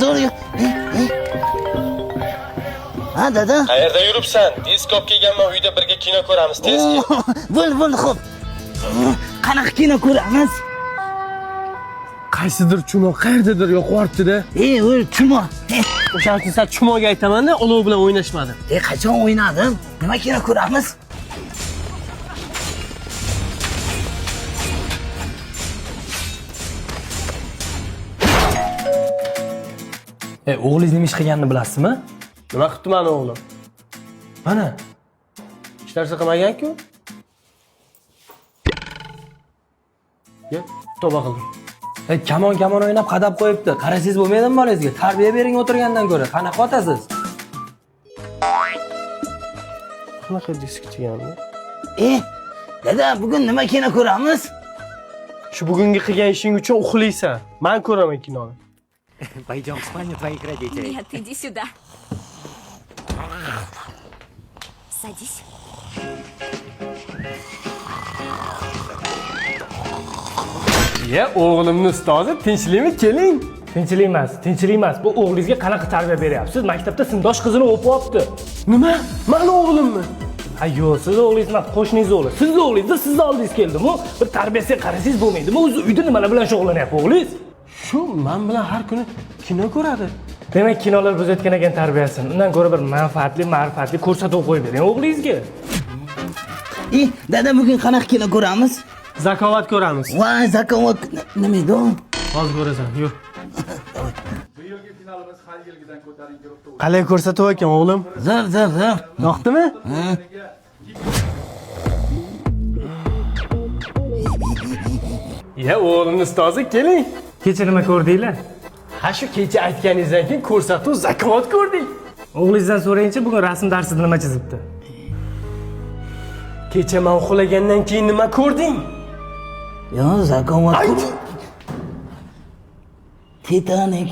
zo'r. Ha, dada. Qayerda yuribsan? Diskop kelganman, uyda birga kino ko'ramiz, tez kel. Bo'ldi, xo'p. Qanaqa kino ko'ramiz? Qaysidir chumo qayerdadir yo'qortdi-da. O'l chumo. O'shaning uchun sen chumoga aytaman-da, olov bilan o'ynashmadim. Qachon o'ynadim? Nima kino ko'ramiz? O'g'lingiz nima ish qilganini bilasizmi? Nima qilibdi meni o'g'lim? Mana. Hech narsa qilmagan-ku. Yo, tavba qildim. Kamon o'ynab qadab qo'yibdi. Qarasangiz bo'lmaydimi bolangizga? Tarbiya bering o'tirgandan ko'ra. Qanaqa otasiz? Qanaqa disk deganmi? Dada, bugun nima kino ko'ramiz? Shu bugungi qilgan ishing uchun uxlaysan. Men ko'raman kinoni. Пойдем в спальню твоих родителей. Нет, иди сюда. Садись. Ya, o'g'limning ustozi, tinchlikmi? Keling. Tinchlik emas. Bu o'g'lingizga qanaqa tarbiya beryapsiz? Maktabda sindosh qizini o'pib olibdi. Nima? Meni o'g'limmi? Ha, yo'q, siz o'g'lingiz emas, qo'shningiz o'g'li. Sizni o'g'lingiz sizning oldingiz keldimi? Bir tarbiyasiga qarasangiz bo'lmaydimi? O'zi uyda nimalar bilan shug'ullanyapti o'g'lingiz? Shu men bilan har kuni kino ko'radi. Demak, kinolar buzayotgan ekan tarbiyasini. Undan ko'ra bir manfaatli, ma'rifatli ko'rsatuv qo'yib bering o'g'lingizga. Dada, bugun qanaqa kino ko'ramiz? Zakovat ko'ramiz. Voy, zakovat nima edi? Hozir ko'rasan, yur. Qalay ko'rsatuv ekan o'g'lim? Zo'r. Yoqdimi? Ya, o'g'limning ustozi, keling. Kecha nima ko'rdinglar? Ha, shu kecha aytganingizdan keyin ko'rsatuv zakovat ko'rdik. O'g'lingizdan so'rayinchi, bugun rasm darsida nima chizibdi? Kecha men uxlagandan keyin nima ko'rding? Yo, zakovat. Titanik.